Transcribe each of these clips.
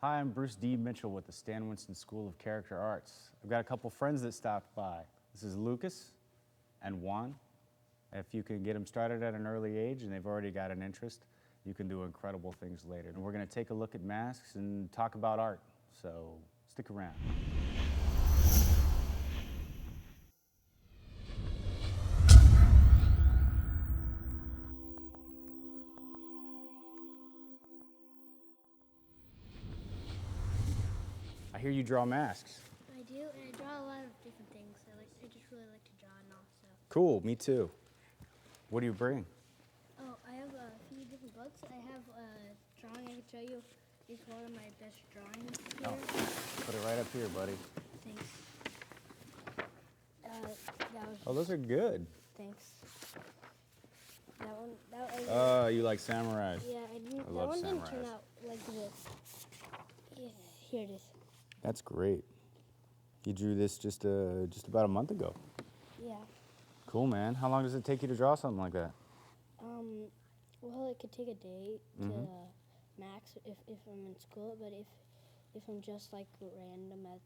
Hi, I'm Bruce D. Mitchell with the Stan Winston School of Character Arts. I've got a couple friends that stopped by. This is Lucas and Juan. If you can get them started at an early age and they've already got an interest, you can do incredible things later. And we're going to take a look at masks and talk about art, so stick around. I hear you draw masks. I do, and I draw a lot of different things. I just really like to draw and all. So. Cool, me too. What do you bring? Oh, I have a few different books. I have a drawing I can show you. It's one of my best drawings here. Oh, put it right up here, buddy. Thanks. That was. Oh, those are good. Thanks. That one. You like samurais? Yeah, I didn't. I That love one didn't samurais. turn out like this. Yeah, here it is. That's great. You drew this just about a month ago. Yeah. Cool, man. How long does it take you to draw something like that? Well, it could take a day to max if I'm in school, but if I'm just like random at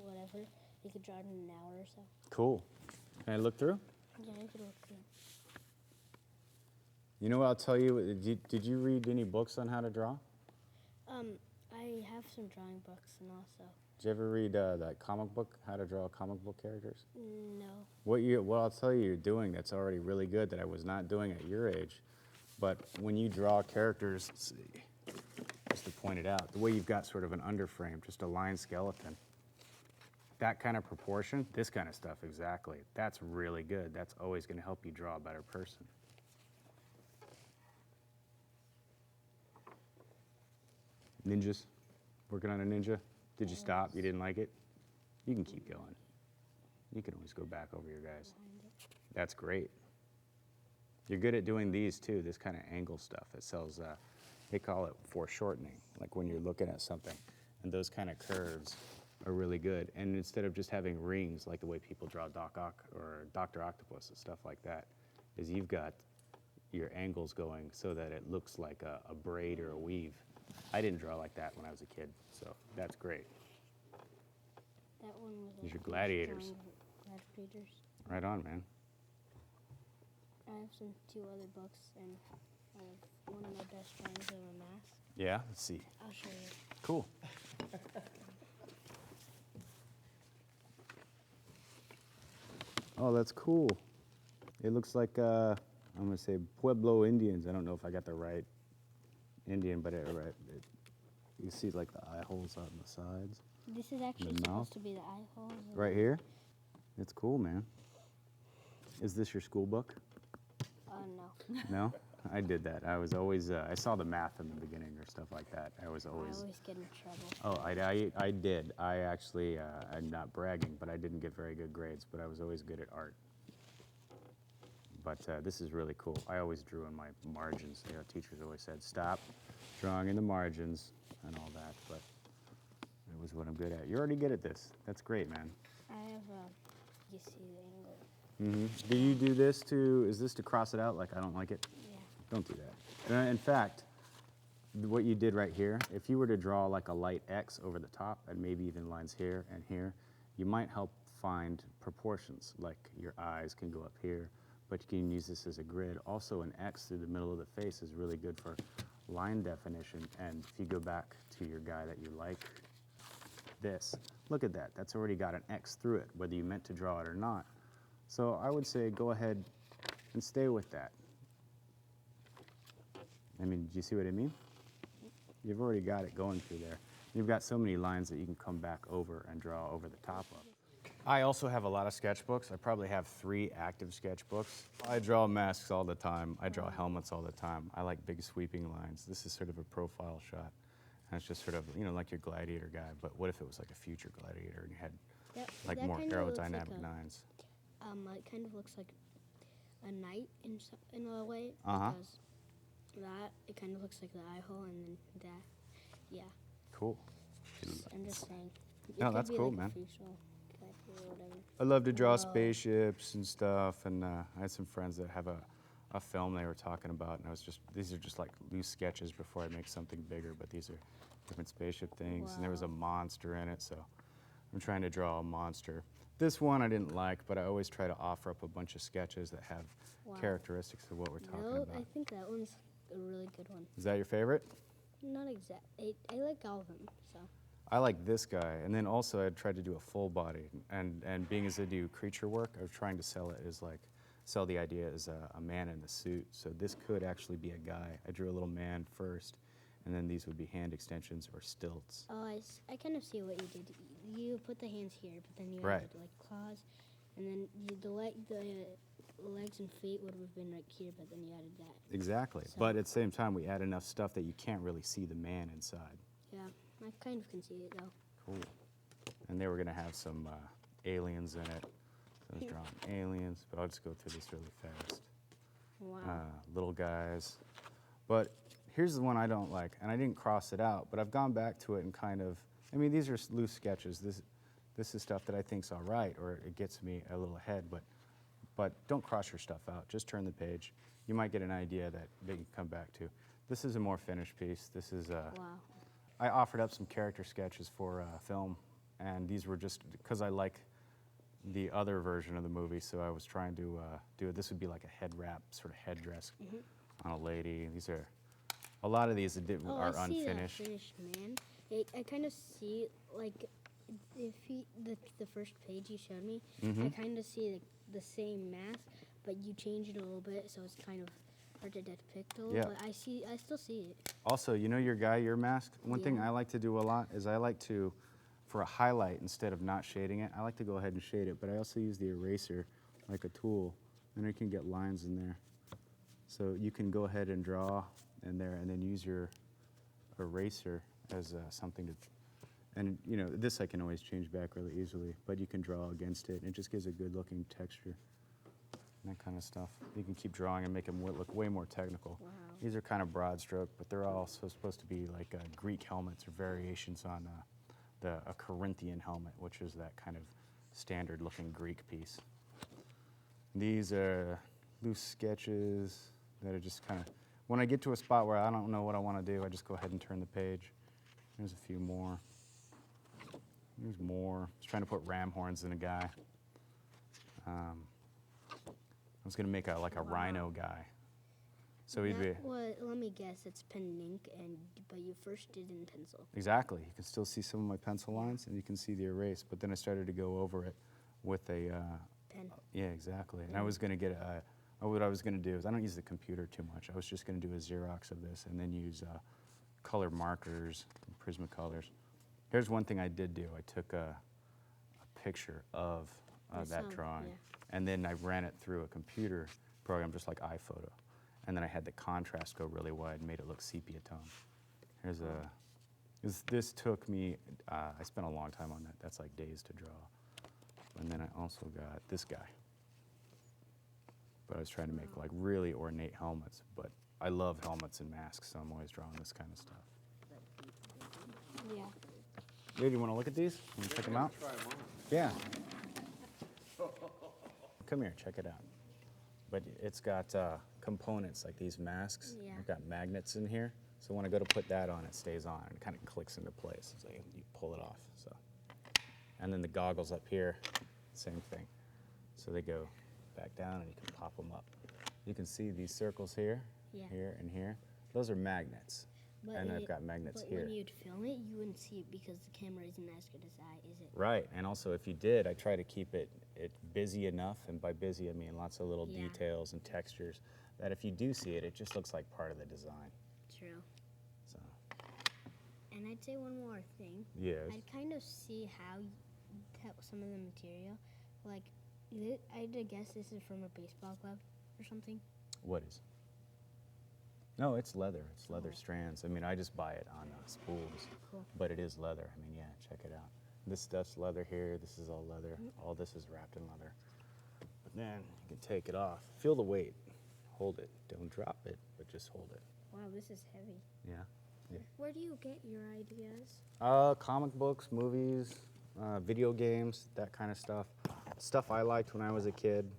whatever, you could draw it in an hour or so. Cool. Can I look through? Yeah, you could look through. You know what I'll tell you? Did you read any books on how to draw? I have some drawing books and also. Did you ever read that comic book, How to Draw Comic Book Characters? No. What I'll tell you you're doing that's already really good that I was not doing at your age, but when you draw characters, let's see, just to point it out, the way you've got sort of an underframe, just a line skeleton, that kind of proportion, this kind of stuff exactly, that's really good. That's always going to help you draw a better person. Ninjas? Working on a ninja? Did you stop? You didn't like it? You can keep going. You can always go back over your guys. That's great. You're good at doing these too, this kind of angle stuff. It sells, they call it foreshortening, like when you're looking at something. And those kind of curves are really good. And instead of just having rings, like the way people draw Doc Ock or Dr. Octopus and stuff like that, is you've got your angles going so that it looks like a braid or a weave. I didn't draw like that when I was a kid, so that's great. That one was. These are gladiators. Gladiators. Right on, man. I have two other books, and I have one of my best drawings of a mask. Yeah, let's see. I'll show you. Cool. Oh, that's cool. It looks like, I'm going to say Pueblo Indians. I don't know if I got the right Indian, but you see like the eye holes on the sides. This is actually supposed to be the eye holes. Right here? It's cool, man. Is this your school book? No. No? I did that. I was always, I saw the math in the beginning or stuff like that. I always get in trouble. Oh, I did. I actually, I'm not bragging, but I didn't get very good grades, but I was always good at art. But this is really cool. I always drew in my margins. You know, teachers always said, stop drawing in the margins and all that, but it was what I'm good at. You're already good at this. That's great, man. I have, you see the angle. Do you do this is this to cross it out like I don't like it? Yeah. Don't do that. In fact, what you did right here, if you were to draw like a light X over the top and maybe even lines here and here, you might help find proportions, like your eyes can go up here, but you can use this as a grid. Also, an X through the middle of the face is really good for line definition. And if you go back to your guy that you like, this, look at that. That's already got an X through it, whether you meant to draw it or not. So I would say go ahead and stay with that. I mean, do you see what I mean? You've already got it going through there. You've got so many lines that you can come back over and draw over the top of. I also have a lot of sketchbooks. I probably have 3 active sketchbooks. I draw masks all the time. I draw helmets all the time. I like big sweeping lines. This is sort of a profile shot. And it's just sort of, you know, like your gladiator guy, but what if it was like a future gladiator and you had like more aerodynamic lines? It kind of looks like a knight in a way. Uh-huh. Because that, it kind of looks like the eye hole, and then that, yeah. Cool. I'm just saying. No, that's cool, man. Or whatever. I love to draw spaceships and stuff, and I had some friends that have a film they were talking about, and these are just like loose sketches before I make something bigger, but these are different spaceship things, and there was a Wow. monster in it, so I'm trying to draw a monster. This one I didn't like, but I always try to offer up a bunch of sketches that have Wow. characteristics of what we're talking No, about. I think that one's a really good one. Is that your favorite? Not exact. I like all of them. So I like this guy, and then also I tried to do a full body, and being as I do creature work, I was trying to sell it as like, sell the idea as a man in a suit. So this could actually be a guy. I drew a little man first, and then these would be hand extensions or stilts. oh, I kind of see what you did. You put the hands here, but then you Right. added like claws, and then the legs and feet would have been right here, but then you added that. Exactly. So- But at the same time, we add enough stuff that you can't really see the man inside. Yeah, I kind of can see it though. Cool. And they were going to have some aliens in it. So I was drawing aliens, but I'll just go through this really fast. Wow. Little guys. But here's the one I don't like, and I didn't cross it out, but I've gone back to it and kind of, I mean, these are loose sketches. This is stuff that I think's all right, or it gets me a little ahead, but don't cross your stuff out. Just turn the page. You might get an idea that you can come back to. This is a more finished piece. This is Wow. I offered up some character sketches for film, and these were just because I like the other version of the movie, so I was trying to do it. This would be like a head wrap, sort of headdress on a lady. These are, a lot of these Oh, are I see unfinished. that finished man. I kind of see like the first page you showed me. I kind of see the same mask, but you change it a little bit, so it's kind of hard to depict a little. Yeah. But I still see it. Also, you know your guy, your mask? One thing Yeah. I like to do a lot is I like to, for a highlight, instead of not shading it, I like to go ahead and shade it, but I also use the eraser like a tool, and I can get lines in there. So you can go ahead and draw in there and then use your eraser as something to, and you know, this I can always change back really easily, but you can draw against it, and it just gives a good looking texture. That kind of stuff. You can keep drawing and make them look way more technical. Wow. These are kind of broad stroke, but they're also supposed to be like Greek helmets or variations on a Corinthian helmet, which is that kind of standard looking Greek piece. These are loose sketches that are just kind of, when I get to a spot where I don't know what I want to do, I just go ahead and turn the page. There's a few more. There's more. I was trying to put ram horns in a guy. I was going to make a rhino guy. So he'd be, Let me guess. It's pen and ink, but you first did in pencil. exactly. You can still see some of my pencil lines, and you can see the erase, but then I started to go over it with a, Pen. yeah, exactly. And I was going to get what I was going to do is I don't use the computer too much. I was just going to do a Xerox of this and then use color markers, Prismacolors. Here's one thing I did do. I took a picture of that drawing, yeah. and then I ran it through a computer program just like iPhoto. And then I had the contrast go really wide and made it look sepia tone. Here's this took me, I spent a long time on that. That's like days to draw. And then I also got this guy. But I was trying to make like really ornate helmets. But I love helmets and masks, so I'm always drawing this kind of stuff. Yeah. Dude, you want to look at these? Want to check them out? Try 'em on. Yeah. Come here, check it out. But it's got components like these masks. Yeah. I've got magnets in here. So when I go to put that on, it stays on. It kind of clicks into place. So you pull it off. So, and then the goggles up here, same thing. So they go back down and you can pop them up. You can see these circles here, Yeah. here, and here. Those are magnets. And I've got magnets but here. when you'd film it, you wouldn't see it because the camera isn't as good as that, is it? Right, and also if you did, I try to keep it busy enough, and by busy I mean lots of little Yeah. details and textures, that if you do see it, it just looks like part of the design. True. So, And I'd say one more thing. yes. I'd kind of see how some of the material, like, I'd guess this is from a baseball glove or something. What is? No, it's leather. It's leather Oh. strands. I mean, I just buy it on spools, Cool. but it is leather. I mean, yeah, check it out. This stuff's leather here. This is all leather. All this is wrapped in leather. But then you can take it off. Feel the weight. Hold it. Don't drop it, but just hold it. Wow, this is heavy. Yeah. Where do you get your ideas? Comic books, movies, video games, that kind of stuff. Stuff I liked when I was a kid,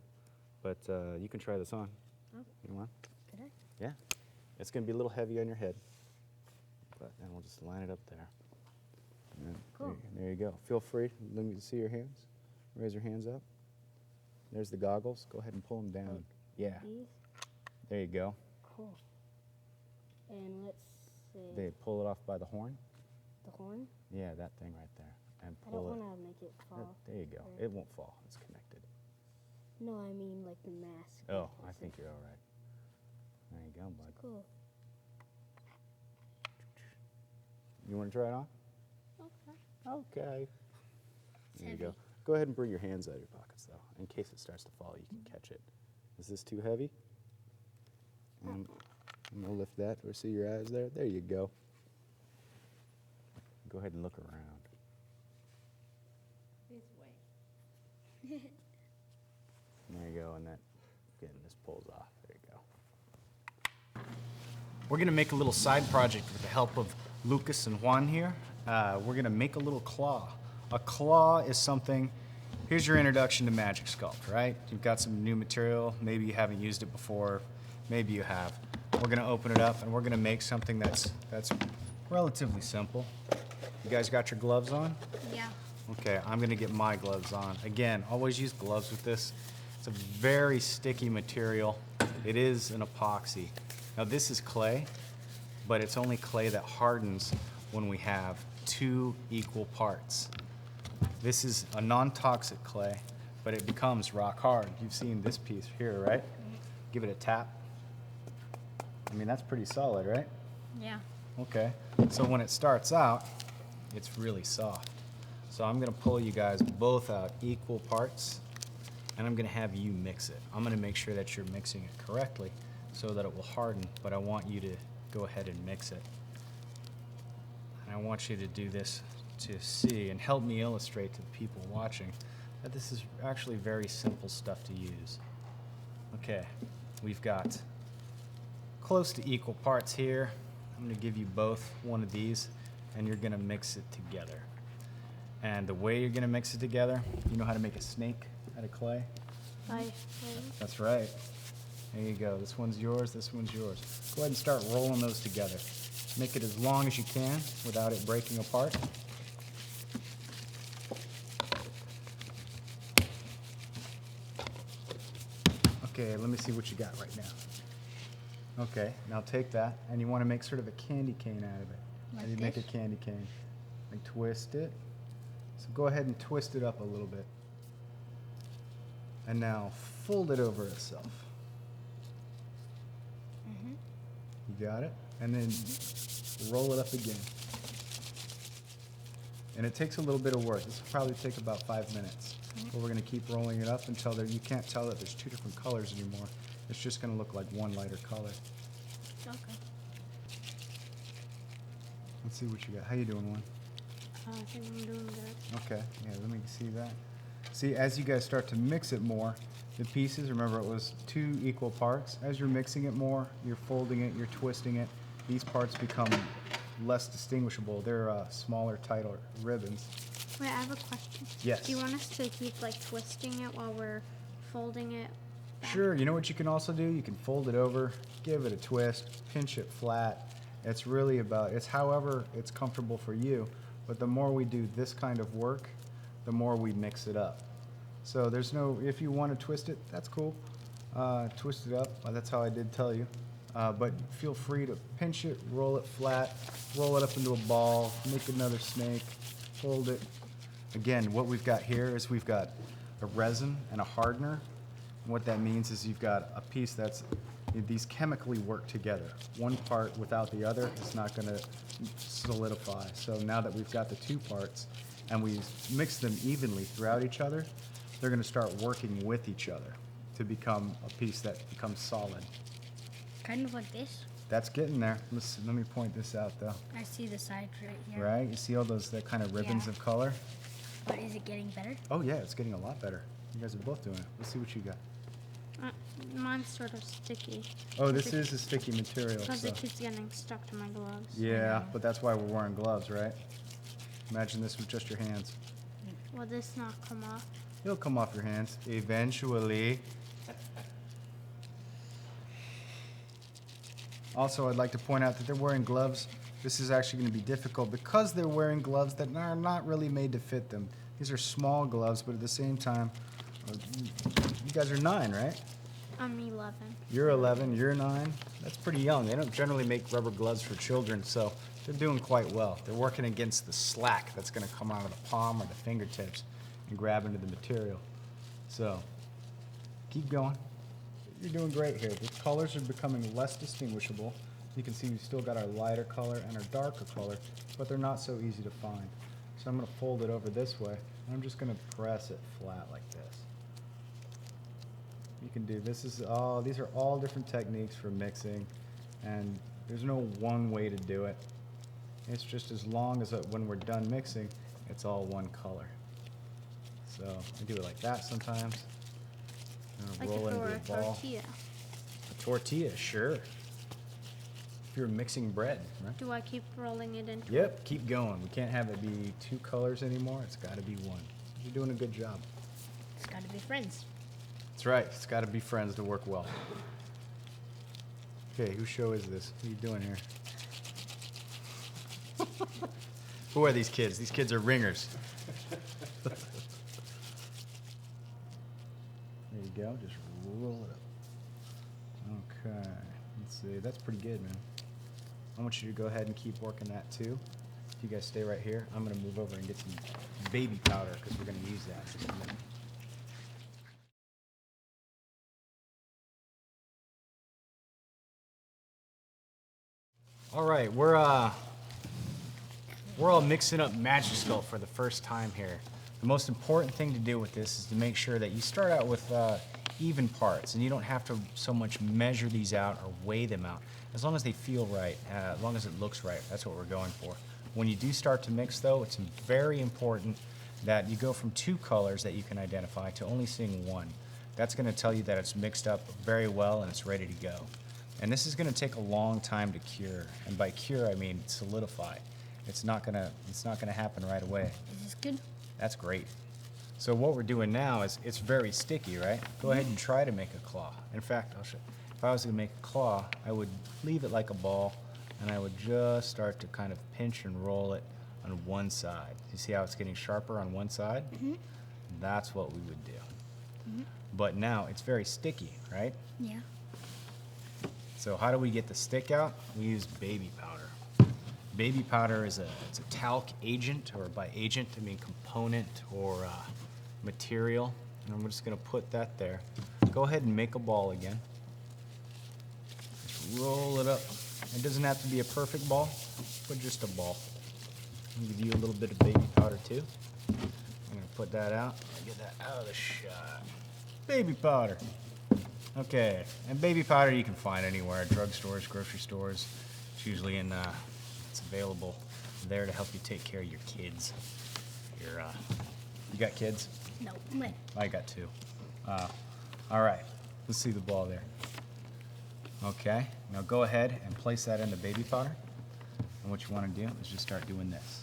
but you can try this on. Oh. You want? Could I? Yeah. It's going to be a little heavy on your head, but then we'll just line it up there. And then Cool. there you go. Feel free. Let me see your hands. Raise your hands up. There's the goggles. Go ahead and pull them down. Yeah. These? There you go. Cool. And let's see. They pull it off by the horn. The horn? Yeah, that thing right there. And I don't pull it. want to make it fall. There you go. Or- It won't fall. It's connected. No, I mean like the mask. Oh, I think you're all right. There you go, bud. Cool. You want to try it on? Okay. Okay. It's There you heavy. go. Go ahead and bring your hands out of your pockets, though. In case it starts to fall, you can catch it. Is this too heavy? I'm going to lift that or see your eyes there. There you go. Go ahead and look around. This way. There you go, and that, again, this pulls off. There you go. We're going to make a little side project with the help of Lucas and Juan here. We're going to make a little claw. A claw is something, here's your introduction to Magic Sculpt, right? You've got some new material, maybe you haven't used it before, maybe you have. We're going to open it up and we're going to make something that's relatively simple. You guys got your gloves on? Yeah. Okay, I'm gonna get my gloves on. Again, always use gloves with this. It's a very sticky material. It is an epoxy. Now this is clay, but it's only clay that hardens when we have 2 equal parts. This is a non-toxic clay, but it becomes rock hard. You've seen this piece here, right? Give it a tap. I mean, that's pretty solid, right? Yeah. Okay, so when it starts out, it's really soft. So I'm gonna pull you guys both out equal parts, and I'm gonna have you mix it. I'm gonna make sure that you're mixing it correctly so that it will harden, but I want you to go ahead and mix it. And I want you to do this to see and help me illustrate to the people watching that this is actually very simple stuff to use. Okay, we've got close to equal parts here. I'm gonna give you both one of these, and you're gonna mix it together. And the way you're gonna mix it together, you know how to make a snake out of clay? That's right. There you go. This one's yours, this one's yours. Go ahead and start rolling those together. Make it as long as you can without it breaking apart. Okay, let me see what you got right now. Okay, now take that, and you want to make sort of a candy cane out of it. How do you make a candy cane? And twist it. So go ahead and twist it up a little bit. And now fold it over itself. You got it? And then roll it up again. And it takes a little bit of work. This will probably take about 5 minutes. But we're going to keep rolling it up until you can't tell that there's 2 different colors anymore. It's just going to look like one lighter color. Okay. Let's see what you got. How you doing, Juan? I think I'm doing good. Okay, yeah, let me see that. See, as you guys start to mix it more, the pieces, remember it was 2 equal parts. As you're mixing it more, you're folding it, you're twisting it, these parts become less distinguishable. They're smaller, tighter ribbons. Wait, I have a question. Yes. Do you want us to keep like twisting it while we're folding it? Sure, you know what you can also do? You can fold it over, give it a twist, pinch it flat. It's really about, it's however it's comfortable for you. But the more we do this kind of work, the more we mix it up. So there's no, if you want to twist it, that's cool. Twist it up, that's how I did tell you. But feel free to pinch it, roll it flat, roll it up into a ball, make another snake, fold it. Again, what we've got here is we've got a resin and a hardener. And what that means is you've got a piece that's, these chemically work together. One part without the other is not going to solidify. So now that we've got the 2 parts and we mix them evenly throughout each other, they're going to start working with each other to become a piece that becomes solid. Kind of like this. That's getting there. Let me point this out though. I see the sides right here. Right? You see all those that kind of ribbons Yeah. of color? But is it getting better? Oh yeah, it's getting a lot better. You guys are both doing it. Let's see what you got. Mine's sort of sticky. Oh, this is a sticky material. Because So. it keeps getting stuck to my gloves. Yeah, but that's why we're wearing gloves, right? Imagine this with just your hands. Will this not come off? It'll come off your hands eventually. Also, I'd like to point out that they're wearing gloves this is actually going to be difficult because they're wearing gloves that are not really made to fit them. These are small gloves, but at the same time, you guys are 9, right? I'm 11. You're 11, you're 9. That's pretty young. They don't generally make rubber gloves for children, so they're doing quite well. They're working against the slack that's going to come out of the palm or the fingertips and grab into the material. So, keep going. You're doing great here. The colors are becoming less distinguishable. You can see we've still got our lighter color and our darker color, but they're not so easy to find. So I'm going to fold it over this way, and I'm just going to press it flat like this. You can do this. These are all different techniques for mixing, and there's no one way to do it. It's just as long as when we're done mixing, it's all one color. So I do it like that sometimes. Like Roll if it it were into a a ball. tortilla. A tortilla, sure. If you're mixing bread, right? Do I keep rolling it into? Yep, keep going. We can't have it be 2 colors anymore. It's got to be 1. You're doing a good job. It's gotta be friends. That's right. It's got to be friends to work well. Okay, whose show is this? What are you doing here? Who are these kids? These kids are ringers. There you go. Just roll it up. Okay. Let's see. That's pretty good, man. I want you to go ahead and keep working that too. If you guys stay right here, I'm going to move over and get some baby powder because we're going to use that in just a minute. All right, we're all mixing up Magic Sculpt for the first time here. The most important thing to do with this is to make sure that you start out with even parts, and you don't have to so much measure these out or weigh them out. As long as they feel right, as long as it looks right, that's what we're going for. When you do start to mix, though, it's very important that you go from 2 colors that you can identify to only seeing 1. That's going to tell you that it's mixed up very well and it's ready to go. And this is going to take a long time to cure. And by cure, I mean solidify. It's not gonna happen right away. Is this good? That's great. So what we're doing now is it's very sticky, right? Go ahead and try to make a claw. In fact, I'll show. If I was to make a claw, I would leave it like a ball, and I would just start to kind of pinch and roll it on one side. You see how it's getting sharper on one side? Mm-hmm. That's what we would do. But now it's very sticky, right? Yeah. So how do we get the stick out? We use baby powder. Baby powder is it's a talc agent, or by agent I mean component or material. And I'm just going to put that there. Go ahead and make a ball again. Just roll it up. It doesn't have to be a perfect ball, but just a ball. I'll give you a little bit of baby powder too. I'm going to put that out. Get that out of the shot. Baby powder. Okay, and baby powder you can find anywhere, drugstores, grocery stores. It's usually it's available there to help you take care of your kids. You got kids? No. Wait. I got 2. All right, let's see the ball there. Okay, now go ahead and place that in the baby powder. And what you want to do is just start doing this.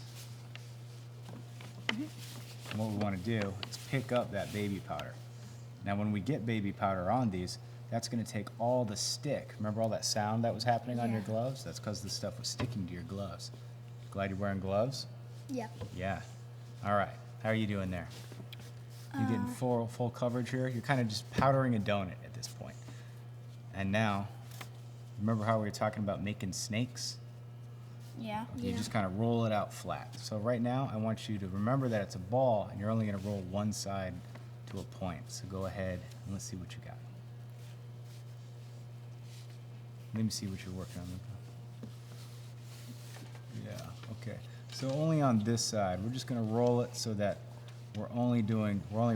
And what we want to do is pick up that baby powder. Now when we get baby powder on these, that's going to take all the stick. Remember all that sound that was happening on your Yeah. gloves? That's because the stuff was sticking to your gloves. Glad you're wearing gloves? Yeah. Yeah. All right. How are you doing there? You getting full coverage here? You're kind of just powdering a donut at this point. And now, remember how we were talking about making snakes? Yeah. You just kind of roll it out flat. So right now, I want you to remember that it's a ball, and you're only going to roll one side to a point. So go ahead and let's see what you got. Let me see what you're working on, Luca. Yeah, okay. So only on this side. We're just going to roll it so that we're only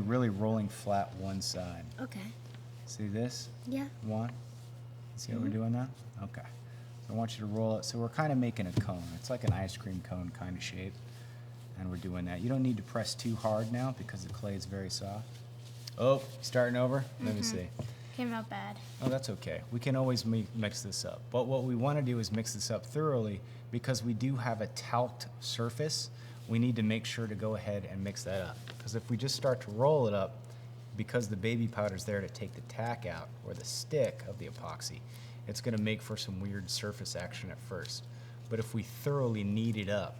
really rolling flat one side. Okay. See this? Yeah. One? See how we're doing that? Okay. So I want you to roll it. So we're kind of making a cone. It's like an ice cream cone kind of shape. And we're doing that. You don't need to press too hard now because the clay is very soft. Oh, starting over? Let me see. Came out bad. Oh, that's okay. We can always mix this up. But what we want to do is mix this up thoroughly because we do have a talked surface. We need to make sure to go ahead and mix that up. Because if we just start to roll it up, because the baby powder's there to take the tack out, or the stick of the epoxy, it's going to make for some weird surface action at first. but if we thoroughly knead it up,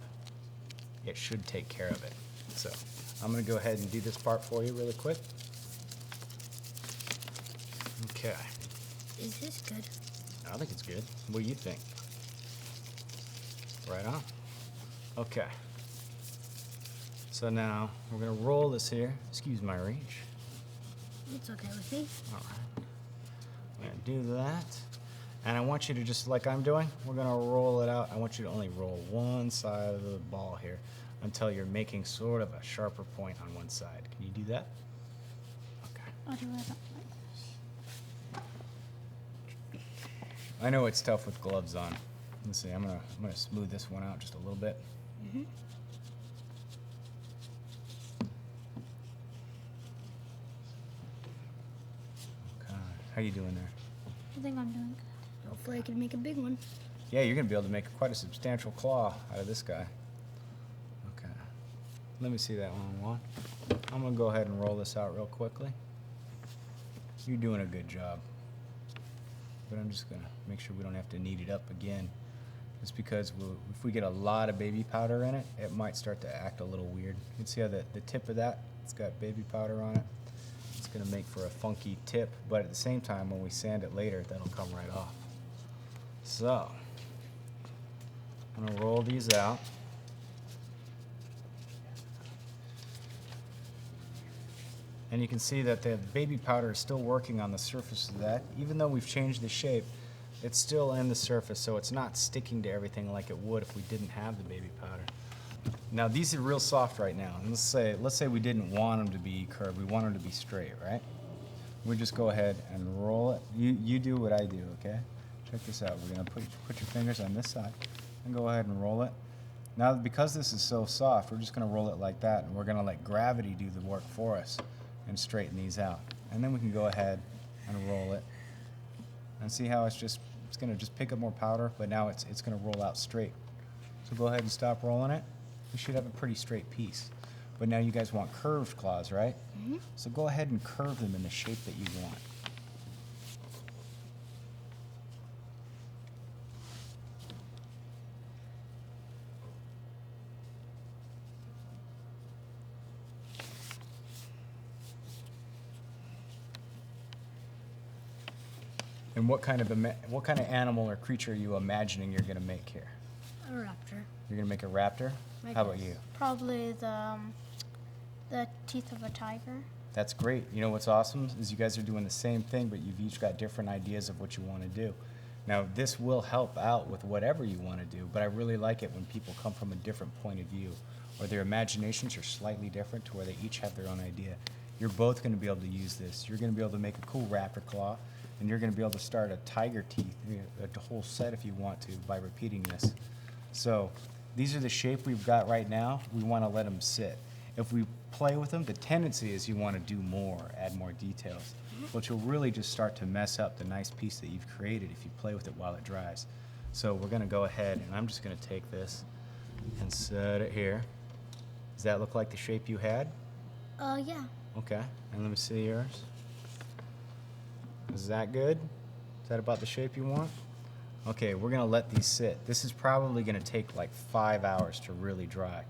it should take care of it. So I'm gonna go ahead and do this part for you really quick. Okay. Is this good? I think it's good. What do you think? Right on. Okay. So now we're gonna roll this here. Excuse my reach. It's okay with me. All right. I'm gonna do that. And I want you to just, like I'm doing, we're gonna roll it out. I want you to only roll one side of the ball here until you're making sort of a sharper point on one side. Can you do that? Okay. I'll do it like this. I know it's tough with gloves on. Let's see, I'm gonna smooth this one out just a little bit. Mm-hmm. Okay. How you doing there? I think I'm doing good. Hopefully I can make a big one. Yeah, you're gonna be able to make quite a substantial claw out of this guy. Okay. Let me see that one, Juan. I'm gonna go ahead and roll this out real quickly. You're doing a good job. But I'm just gonna make sure we don't have to knead it up again. Just because if we get a lot of baby powder in it, it might start to act a little weird. You can see how the tip of that, it's got baby powder on it. It's gonna make for a funky tip, but at the same time, when we sand it later, that'll come right off. So, I'm gonna roll these out. And you can see that the baby powder is still working on the surface of that. Even though we've changed the shape, it's still in the surface, so it's not sticking to everything like it would if we didn't have the baby powder. Now these are real soft right now. And let's say we didn't want them to be curved, we want them to be straight, right? We just go ahead and roll it. You do what I do, okay? Check this out. We're gonna put your fingers on this side and go ahead and roll it. Now because this is so soft, we're just gonna roll it like that, and we're gonna let gravity do the work for us and straighten these out. And then we can go ahead and roll it. And see how it's gonna just pick up more powder, but now it's gonna roll out straight. So go ahead and stop rolling it. We should have a pretty straight piece. But now you guys want curved claws, right? Mm-hmm. So go ahead and curve them in the shape that you want. And what kind of animal or creature are you imagining you're gonna make here? A raptor. You're gonna make a raptor? I How about guess. you? Probably the teeth of a tiger. That's great. You know what's awesome is you guys are doing the same thing, but you've each got different ideas of what you want to do. Now, this will help out with whatever you want to do, but I really like it when people come from a different point of view, or their imaginations are slightly different to where they each have their own idea. You're both going to be able to use this. You're going to be able to make a cool raptor claw, and you're going to be able to start a tiger teeth, a whole set if you want to, by repeating this. So these are the shape we've got right now. We want to let them sit. If we play with them, the tendency is you want to do more, add more details, which will really just start to mess up the nice piece that you've created if you play with it while it dries. So we're going to go ahead, and I'm just going to take this and set it here. Does that look like the shape you had? Yeah. Okay, and let me see yours. Is that good? Is that about the shape you want? Okay, we're gonna let these sit. This is probably gonna take like 5 hours to really dry.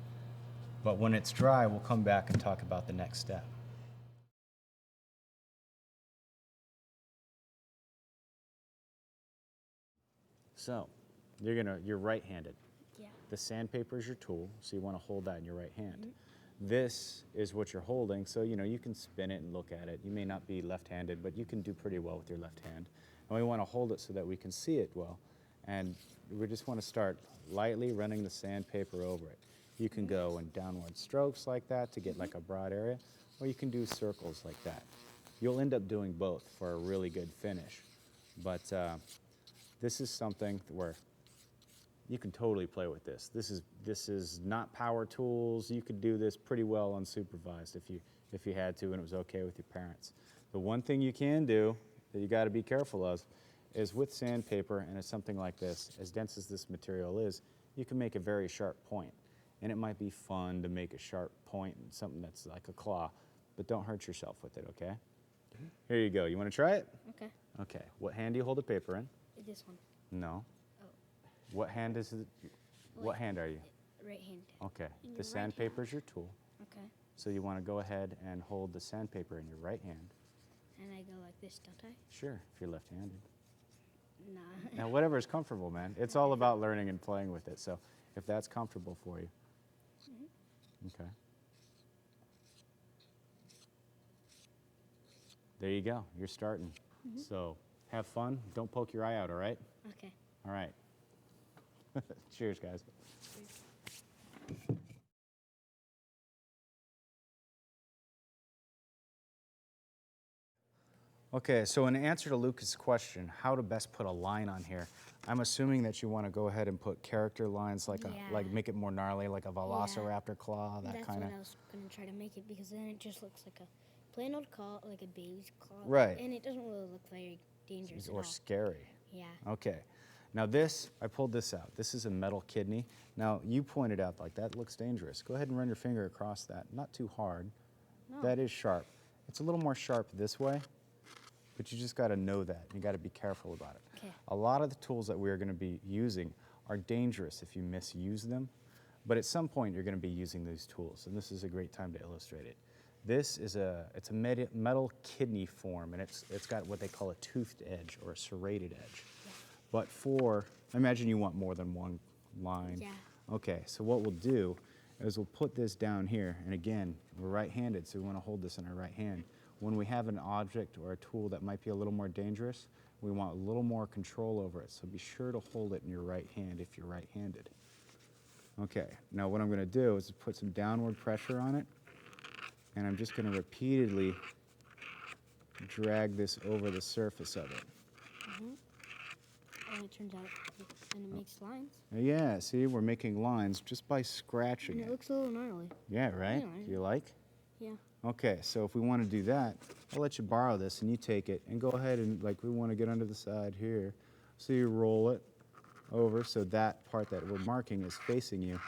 But when it's dry, we'll come back and talk about the next step. So, you're right-handed. Yeah. The sandpaper is your tool, so you want to hold that in your right hand. This is what you're holding, so you can spin it and look at it. You may not be left-handed, but you can do pretty well with your left hand. And we want to hold it so that we can see it well. And we just want to start lightly running the sandpaper over it. You can go in downward strokes like that to get like a broad area, or you can do circles like that. You'll end up doing both for a really good finish. But this is something where you can totally play with this. This is not power tools. You could do this pretty well unsupervised if you had to and it was okay with your parents. The one thing you can do that you got to be careful of is with sandpaper, and it's something like this, as dense as this material is, you can make a very sharp point. And it might be fun to make a sharp point in something that's like a claw, but don't hurt yourself with it, okay? Here you go. You want to try it? Okay. Okay. What hand do you hold the paper in? This one. No. Oh. What hand is it? What hand are you? Right hand. Okay. In The your right sandpaper is your tool. Okay. So you want to go ahead and hold the sandpaper in your right hand. And I go like this, don't I? Sure, if you're left-handed. Nah. Now, whatever is comfortable, man. It's all about learning and playing with it. So if that's comfortable for you. Okay. There you go. You're starting. So have fun. Don't poke your eye out, all right? Okay. All right. Cheers, guys. Okay, so in answer to Lucas' question, how to best put a line on here, I'm assuming that you want to go ahead and put character lines like Yeah. make it more gnarly, like a velociraptor claw, that That's kind what of. I was gonna try to make it because then it just looks like a plain old claw, like a baby's claw. Right. And it doesn't really look very dangerous at Or all. scary. Yeah. Okay. Now this, I pulled this out. This is a metal kidney. Now you pointed out like that looks dangerous. Go ahead and run your finger across that. Not too hard. No. That is sharp. It's a little more sharp this way, but you just got to know that. You got to be careful about it. Okay. A lot of the tools that we're going to be using are dangerous if you misuse them, but at some point you're going to be using these tools, and this is a great time to illustrate it. This is it's a metal kidney form, and it's got what they call a toothed edge or a serrated edge. Yeah. But I imagine you want more than one line. Yeah. Okay, so what we'll do is we'll put this down here, and again, we're right-handed, so we want to hold this in our right hand. When we have an object or a tool that might be a little more dangerous, we want a little more control over it, so be sure to hold it in your right hand if you're right-handed. Okay, now what I'm going to do is put some downward pressure on it, and I'm just going to repeatedly drag this over the surface of it. And it turns out, and it makes lines. Yeah, see, we're making lines just by scratching And it it. looks a little gnarly. Yeah, right? Yeah, Do you like? Yeah. Okay, so if we want to do that, I'll let you borrow this and you take it and go ahead and we want to get under the side here. So you roll it over so that part that we're marking is facing you,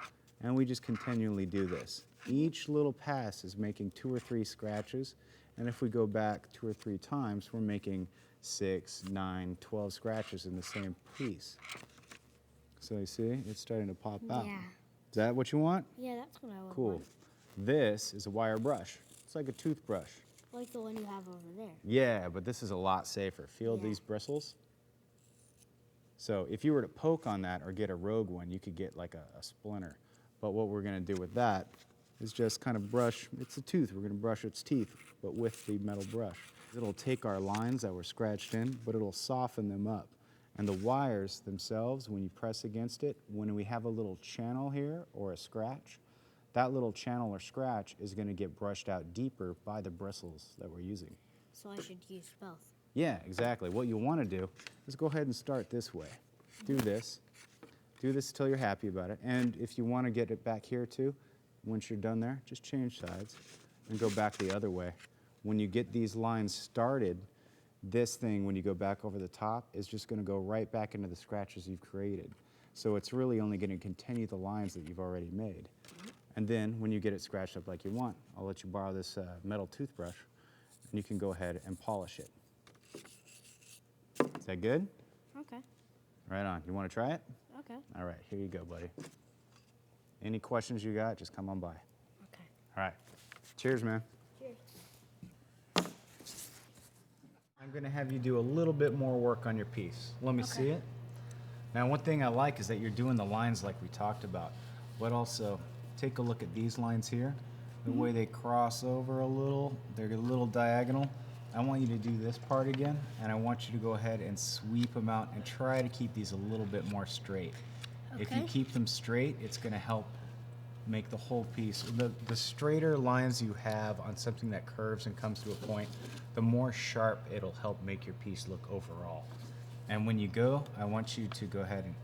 and we just continually do this. Each little pass is making 2 or 3 scratches, and if we go back 2 or 3 times, we're making 6, 9, 12 scratches in the same piece. So you see, it's starting to pop out. Yeah. Is that what you want? Yeah, that's what I would Cool. want. This is a wire brush. It's like a toothbrush. Like the one you have over there. Yeah, but this is a lot safer. Feel Yeah. these bristles? So if you were to poke on that or get a rogue one, you could get like a splinter. But what we're going to do with that is just kind of brush. It's a tooth. We're going to brush its teeth, but with the metal brush. It'll take our lines that were scratched in, but it'll soften them up. And the wires themselves, when you press against it, when we have a little channel here or a scratch, that little channel or scratch is going to get brushed out deeper by the bristles that we're using. So I should use both. Yeah, exactly. What you want to do is go ahead and start this way. Do this. Do this until you're happy about it. And if you want to get it back here too, once you're done there, just change sides and go back the other way. When you get these lines started, this thing, when you go back over the top, is just going to go right back into the scratches you've created. So it's really only going to continue the lines that you've already made. And then when you get it scratched up like you want, I'll let you borrow this metal toothbrush, and you can go ahead and polish it. Is that good? Okay. Right on. You want to try it? Okay. All right, here you go, buddy. Any questions you got, just come on by. Okay. All right. Cheers, man. Cheers. I'm going to have you do a little bit more work on your piece. Let me see it. Now, one thing I like is that you're doing the lines like we talked about, but also take a look at these lines here. The way they cross over a little, they're a little diagonal. I want you to do this part again, and I want you to go ahead and sweep them out and try to keep these a little bit more straight. If you Okay. keep them straight, it's going to help make the whole piece. The straighter lines you have on something that curves and comes to a point, the more sharp it'll help make your piece look overall. And when you go, I want you to go ahead and,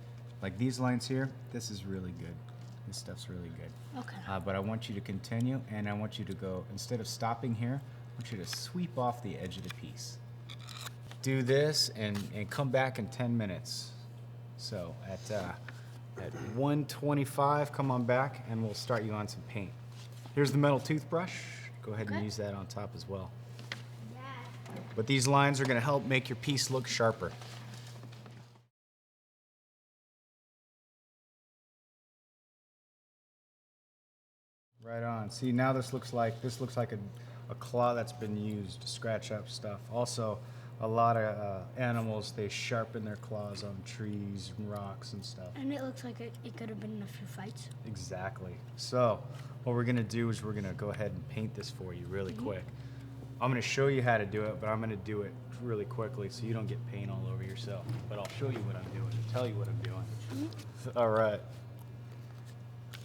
like these lines here, this is really good. This stuff's really good. Okay. But I want you to continue, and I want you to go, instead of stopping here, I want you to sweep off the edge of the piece. Do this and come back in 10 minutes. So at 1:25, come on back, and we'll start you on some paint. Here's the metal toothbrush. Go ahead and use that on top as well. But these lines are going to help make your piece look sharper. Right on. See, now this looks like a claw that's been used to scratch up stuff. Also, a lot of animals, they sharpen their claws on trees and rocks and stuff. And it looks like it could have been in a few fights. Exactly. So, what we're gonna do is we're gonna go ahead and paint this for you really quick. I'm gonna show you how to do it, but I'm gonna do it really quickly so you don't get paint all over yourself. But I'll show you what I'm doing and tell you what I'm doing. All right.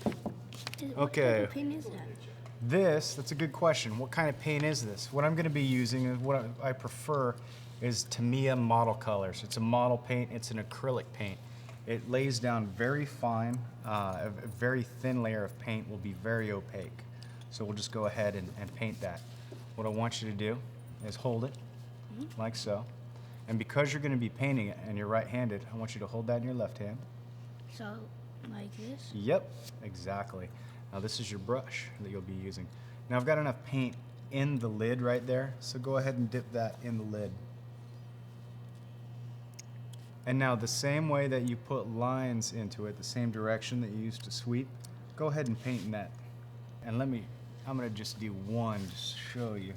What Okay. type of paint is that? That's a good question. What kind of paint is this? What I'm going to be using, and what I prefer, is Tamiya Model Colors. It's a model paint. It's an acrylic paint. It lays down very fine. A very thin layer of paint will be very opaque. So we'll just go ahead and paint that. What I want you to do is hold it, like so. And because you're going to be painting it and you're right-handed, I want you to hold that in your left hand. So, like this? Yep, exactly. Now this is your brush that you'll be using. Now I've got enough paint in the lid right there, so go ahead and dip that in the lid. And now the same way that you put lines into it, the same direction that you used to sweep, go ahead and paint in that. And I'm gonna just do one just to show you.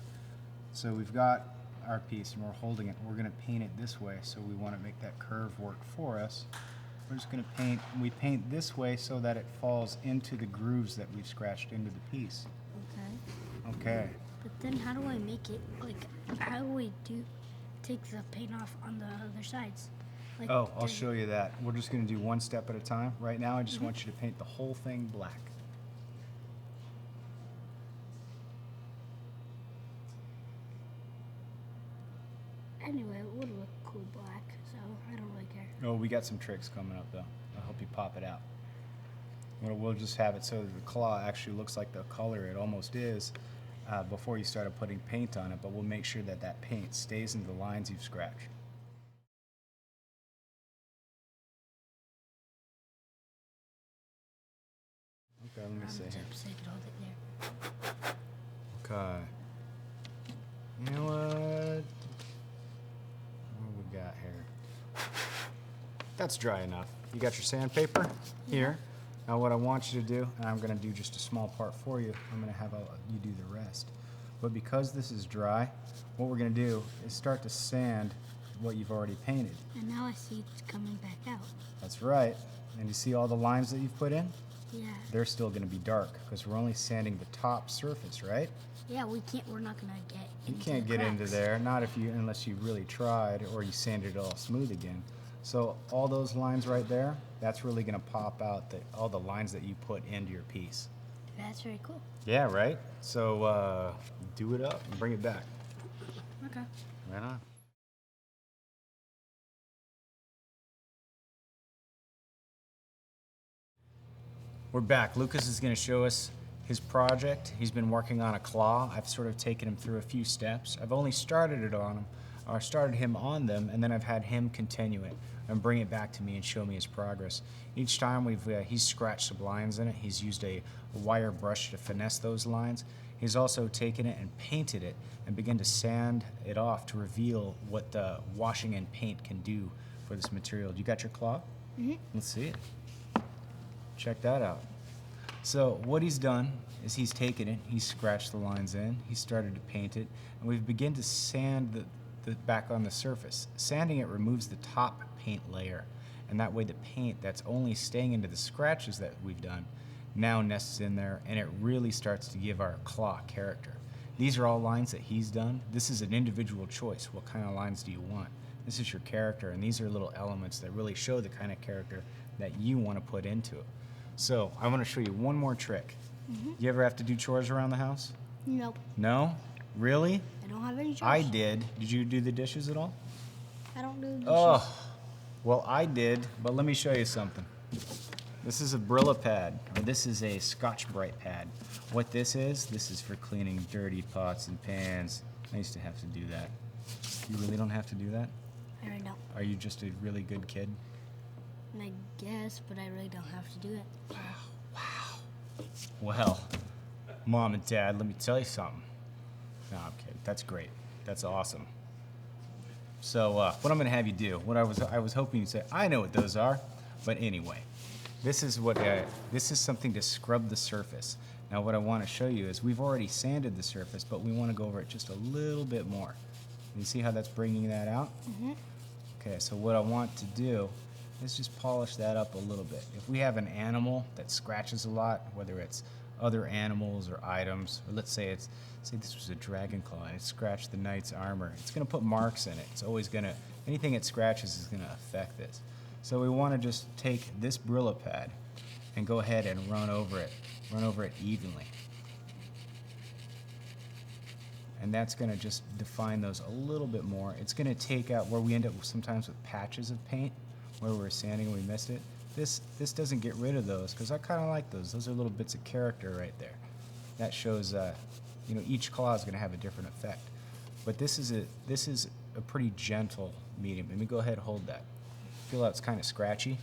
So we've got our piece and we're holding it. We're gonna paint it this way, so we wanna make that curve work for us. We're just going to paint, we paint this way so that it falls into the grooves that we've scratched into the piece. Okay. Okay. But then how do I make it, like, how do we take the paint off on the other sides? Like, Oh, I'll show you that. We're just going to do one step at a time. Right now, I just want you to paint the whole thing black. Anyway, it would look cool black, so I don't really care. Oh, we got some tricks coming up, though. I'll help you pop it out. We'll just have it so that the claw actually looks like the color it almost is before you started putting paint on it, but we'll make sure that that paint stays in the lines you've scratched. Okay, let me see here. So you can hold it there. Okay. You know what? What do we got here? That's dry enough. You got your sandpaper here. Now what I want you to do, and I'm going to do just a small part for you, I'm going to have you do the rest. But because this is dry, what we're going to do is start to sand what you've already painted. And now I see it's coming back out. That's right. And you see all the lines that you've put in? Yeah. They're still going to be dark because we're only sanding the top surface, right? Yeah, we're not gonna get You into can't the get into cracks. there, not unless you really tried or you sanded it all smooth again. So all those lines right there, that's really gonna pop out all the lines that you put into your piece. That's very cool. Yeah, right? So do it up and bring it back. Okay. Right on. We're back. Lucas is going to show us his project. He's been working on a claw. I've sort of taken him through a few steps. I've only started him on them, and then I've had him continue it and bring it back to me and show me his progress. Each time he's scratched some lines in it. He's used a wire brush to finesse those lines. He's also taken it and painted it and begun to sand it off to reveal what the washing in paint can do for this material. You got your claw? Mm-hmm. Let's see it. Check that out. So what he's done is he's taken it, he's scratched the lines in, he started to paint it, and we've begun to sand the back on the surface. Sanding it removes the top paint layer, and that way the paint that's only staying into the scratches that we've done now nests in there, and it really starts to give our claw character. These are all lines that he's done. This is an individual choice. What kind of lines do you want? This is your character, and these are little elements that really show the kind of character that you want to put into it. So I want to show you one more trick. You ever have to do chores around the house? Nope. No? Really? I don't have any chores. I did. Did you do the dishes at all? I don't do dishes. Oh, well, I did, but let me show you something. This is a Brilla pad, or this is a Scotch-Brite pad. What this is for cleaning dirty pots and pans. I used to have to do that. You really don't have to do that? I really don't. Are you just a really good kid? I guess, but I really don't have to do it. Well, Mom and Dad, let me tell you something. No, I'm kidding. That's great. That's awesome. So, what I'm going to have you do, what I was hoping you'd say, I know what those are, but anyway, this is something to scrub the surface. Now what I want to show you is we've already sanded the surface, but we want to go over it just a little bit more. You see how that's bringing that out? Okay, so what I want to do is just polish that up a little bit. If we have an animal that scratches a lot, whether it's other animals or items, or let's say this was a dragon claw and it scratched the knight's armor, it's going to put marks in it. It's always going to, anything it scratches is going to affect this. So we want to just take this Brillo pad and go ahead and run over it evenly. And that's going to just define those a little bit more. It's going to take out where we end up sometimes with patches of paint, where we're sanding and we missed it. This doesn't get rid of those, because I kind of like those. Those are little bits of character right there. That shows, you know, each claw is going to have a different effect. But this is a pretty gentle medium. Let me go ahead and hold that. Feel how it's kind of scratchy,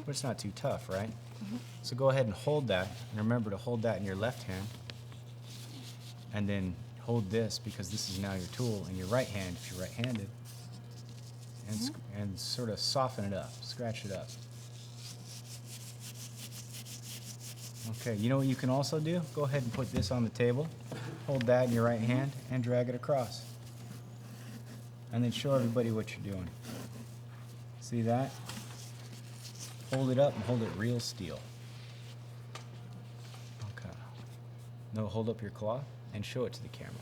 but it's not too tough, right? So go ahead and hold that, and remember to hold that in your left hand, and then hold this, because this is now your tool, in your right hand if you're right-handed, and sort of soften it up, scratch it up. Okay, you know what you can also do? Go ahead and put this on the table, hold that in your right hand, and drag it across. And then show everybody what you're doing. See that? Hold it up and hold it real still. Okay. Now hold up your claw and show it to the camera.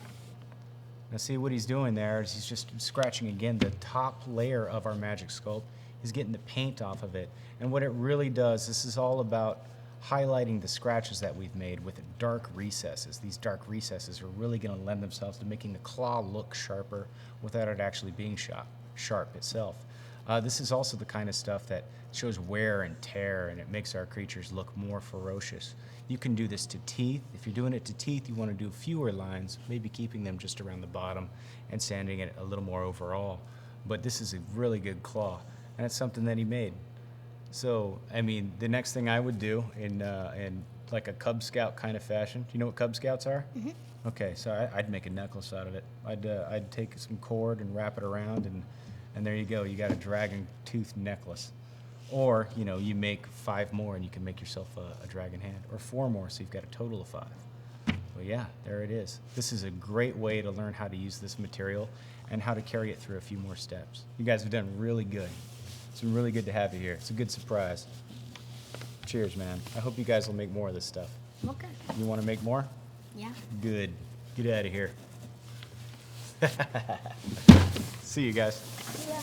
Now see what he's doing there is he's just scratching again the top layer of our magic sculpt. He's getting the paint off of it. And what it really does, this is all about highlighting the scratches that we've made with dark recesses. These dark recesses are really going to lend themselves to making the claw look sharper without it actually being sharp itself. This is also the kind of stuff that shows wear and tear, and it makes our creatures look more ferocious. You can do this to teeth. If you're doing it to teeth, you want to do fewer lines, maybe keeping them just around the bottom and sanding it a little more overall. But this is a really good claw, and it's something that he made. So, I mean, the next thing I would do in like a Cub Scout kind of fashion, do you know what Cub Scouts are? Okay, so I'd make a necklace out of it. I'd take some cord and wrap it around, and there you go. You got a dragon tooth necklace. Or, you know, you make 5 more and you can make yourself a dragon hand. Or 4 more, so you've got a total of 5. Well, yeah, there it is. This is a great way to learn how to use this material and how to carry it through a few more steps. You guys have done really good. It's been really good to have you here. It's a good surprise. Cheers, man. I hope you guys will make more of this stuff. Okay. You want to make more? Yeah. Good. Get out of here. See you guys. Yeah.